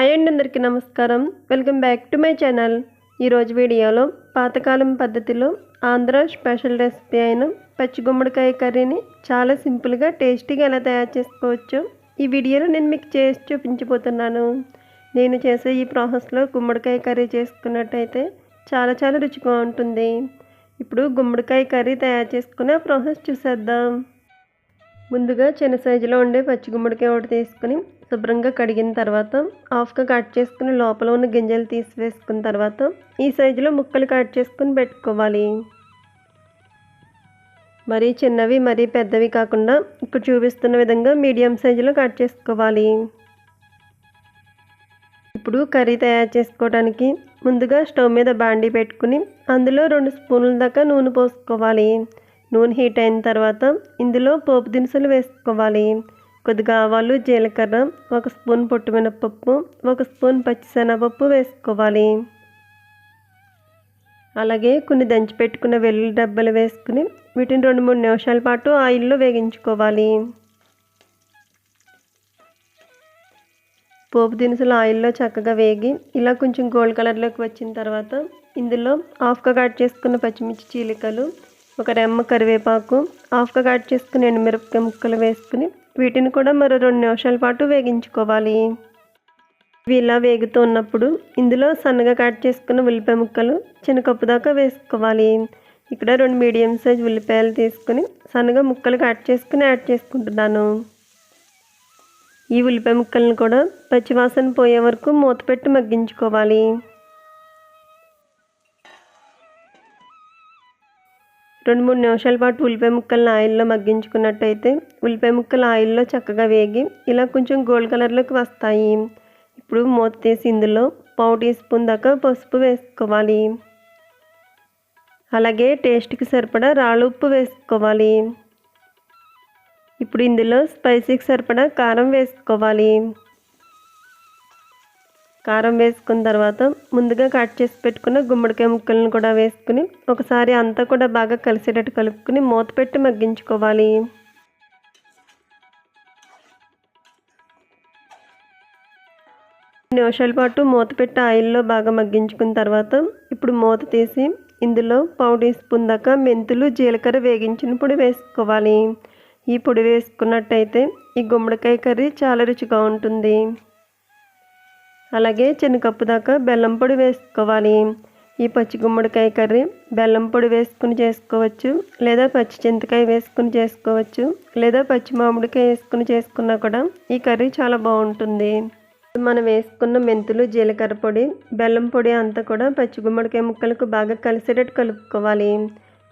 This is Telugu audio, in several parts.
హాయ్ అండి, అందరికీ నమస్కారం. Welcome back to my channel. ఈరోజు వీడియోలో పాతకాలం పద్ధతిలో ఆంధ్ర స్పెషల్ రెసిపీ అయిన పచ్చి గుమ్మడికాయ కర్రీని చాలా సింపుల్గా టేస్టీగా ఎలా తయారు చేసుకోవచ్చో ఈ వీడియోలో నేను మీకు చేసి చూపించబోతున్నాను. నేను చేసే ఈ ప్రాసెస్లో గుమ్మడికాయ కర్రీ చేసుకున్నట్టయితే చాలా రుచిగా ఉంటుంది. ఇప్పుడు గుమ్మడికాయ కర్రీ తయారు చేసుకునే ప్రాసెస్ చూసేద్దాం. ముందుగా చిన్న సైజులో ఉండే పచ్చి గుమ్మడికాయ ఒకటి తీసుకుని శుభ్రంగా కడిగిన తర్వాత హాఫ్గా కట్ చేసుకుని లోపల ఉన్న గింజలు తీసివేసుకున్న తర్వాత ఈ సైజులో ముక్కలు కట్ చేసుకుని పెట్టుకోవాలి. మరీ చిన్నవి మరీ పెద్దవి కాకుండా ఇక్కడ చూపిస్తున్న విధంగా మీడియం సైజులో కట్ చేసుకోవాలి. ఇప్పుడు కర్రీ తయారు చేసుకోవడానికి ముందుగా స్టవ్ మీద బాండీ పెట్టుకుని అందులో 2 స్పూన్ల దాకా నూనె పోసుకోవాలి. నూనె హీట్ అయిన తర్వాత ఇందులో పోపు దినుసులు వేసుకోవాలి. కొద్దిగా ఆవాలు, జీలకర్ర, 1 స్పూన్ పొట్టు మినపప్పు, 1 స్పూన్ పచ్చిశనగపప్పు వేసుకోవాలి. అలాగే కొన్ని దంచి పెట్టుకున్న వెల్లుల్లి డబ్బలు వేసుకుని వీటిని 2-3 నిమిషాల పాటు ఆయిల్లో వేగించుకోవాలి. పోపు దినుసులు ఆయిల్లో చక్కగా వేగి ఇలా కొంచెం గోల్డ్ కలర్లోకి వచ్చిన తర్వాత ఇందులో హాఫ్గా కట్ చేసుకున్న పచ్చిమిర్చి చీలికలు, 1 రెమ్మ కరివేపాకు, హాఫ్గా కట్ చేసుకుని ఎండుమిరపకాయ ముక్కలు వేసుకుని వీటిని కూడా మరో 2 నిమిషాల పాటు వేగించుకోవాలి. ఇవి ఇలా వేగుతూ ఉన్నప్పుడు ఇందులో సన్నగా కట్ చేసుకున్న ఉల్లిపాయ ముక్కలు చిన్న కప్పు దాకా వేసుకోవాలి. ఇక్కడ 2 మీడియం సైజ్ ఉల్లిపాయలు తీసుకుని సన్నగా ముక్కలు కట్ చేసుకుని యాడ్ చేసుకుంటున్నాను. ఈ ఉల్లిపాయ ముక్కలను కూడా పచ్చివాసన పోయే వరకు మూత పెట్టి మగ్గించుకోవాలి. 2-3 నిమిషాల పాటు ఉల్లిపాయ ముక్కలను ఆయిల్లో మగ్గించుకున్నట్టయితే ఉల్లిపాయ ముక్కలు ఆయిల్లో చక్కగా వేగి ఇలా కొంచెం గోల్డ్ కలర్లోకి వస్తాయి. ఇప్పుడు మూత తీసి ఇందులో 1/2 టీ స్పూన్ దాకా పసుపు వేసుకోవాలి. అలాగే టేస్ట్కి సరిపడా రాళ్ళ ఉప్పు వేసుకోవాలి. ఇప్పుడు ఇందులో స్పైసీకి సరిపడా కారం వేసుకోవాలి. కారం వేసుకున్న తర్వాత ముందుగా కట్ చేసి పెట్టుకున్న గుమ్మడికాయ ముక్కలను కూడా వేసుకుని ఒకసారి అంతా కూడా బాగా కలిసేటట్టు కలుపుకుని మూత పెట్టి మగ్గించుకోవాలి. నిమిషాల పాటు మూత పెట్టి ఆయిల్లో బాగా మగ్గించుకున్న తర్వాత ఇప్పుడు మూత తీసి ఇందులో 1/2 టీ స్పూన్ దాకా మెంతులు, జీలకర్ర వేగించిన పొడి వేసుకోవాలి. ఈ పొడి వేసుకున్నట్టయితే ఈ గుమ్మడికాయ కర్రీ చాలా రుచిగా ఉంటుంది. అలాగే చిన్న కప్పు దాకా బెల్లం పొడి వేసుకోవాలి. ఈ పచ్చి గుమ్మడికాయ కర్రీ బెల్లం పొడి వేసుకుని చేసుకోవచ్చు, లేదా పచ్చి చింతకాయ వేసుకుని చేసుకోవచ్చు, లేదా పచ్చి మామిడికాయ వేసుకుని చేసుకున్నా కూడా ఈ కర్రీ చాలా బాగుంటుంది. మనం వేసుకున్న మెంతులు, జీలకర్ర పొడి, బెల్లం పొడి అంతా కూడా పచ్చి గుమ్మడికాయ ముక్కలకు బాగా కలిసేటట్టు కలుపుకోవాలి.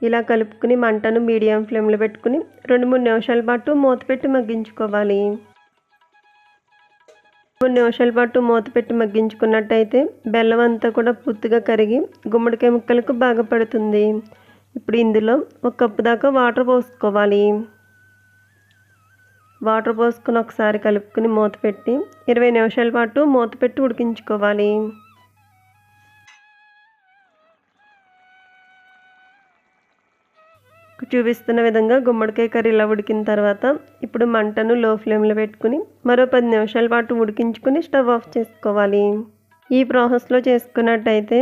ఇలా కలుపుకుని మంటను మీడియం ఫ్లేమ్లో పెట్టుకుని 2-3 నిమిషాల పాటు మూత పెట్టి మగ్గించుకోవాలి. 3 నిమిషాల పాటు మూత పెట్టి మగ్గించుకున్నట్టయితే బెల్లం అంతా కూడా పూర్తిగా కరిగి గుమ్మడికాయ ముక్కలకు బాగా పడుతుంది. ఇప్పుడు ఇందులో 1 కప్పు దాకా వాటర్ పోసుకోవాలి. వాటర్ పోసుకుని ఒకసారి కలుపుకుని మూత పెట్టి 20 నిమిషాల పాటు మూత పెట్టి ఉడికించుకోవాలి. చూపిస్తున్న విధంగా గుమ్మడికాయ కర్రీ ఇలా ఉడికిన తర్వాత ఇప్పుడు మంటను లో ఫ్లేమ్లో పెట్టుకుని మరో 10 నిమిషాల పాటు ఉడికించుకుని స్టవ్ ఆఫ్ చేసుకోవాలి. ఈ ప్రాసెస్లో చేసుకున్నట్టయితే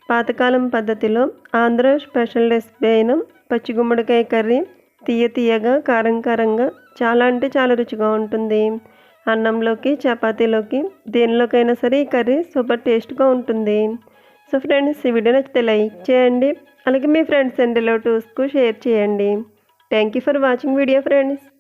పాతకాలం పద్ధతిలో ఆంధ్ర స్పెషల్ రెసిపీ అయిన పచ్చి గుమ్మడికాయ కర్రీ తీయగా కారంగా చాలా రుచిగా ఉంటుంది. అన్నంలోకి, చపాతీలోకి దేనిలోకైనా సరే ఈ కర్రీ సూపర్ టేస్ట్గా ఉంటుంది. సో ఫ్రెండ్స్, ఈ వీడియో నచ్చితే లైక్ చేయండి. అలాగే మీ ఫ్రెండ్స్ అండ్ రిలేటివ్స్కు షేర్ చేయండి. Thank you for watching video friends.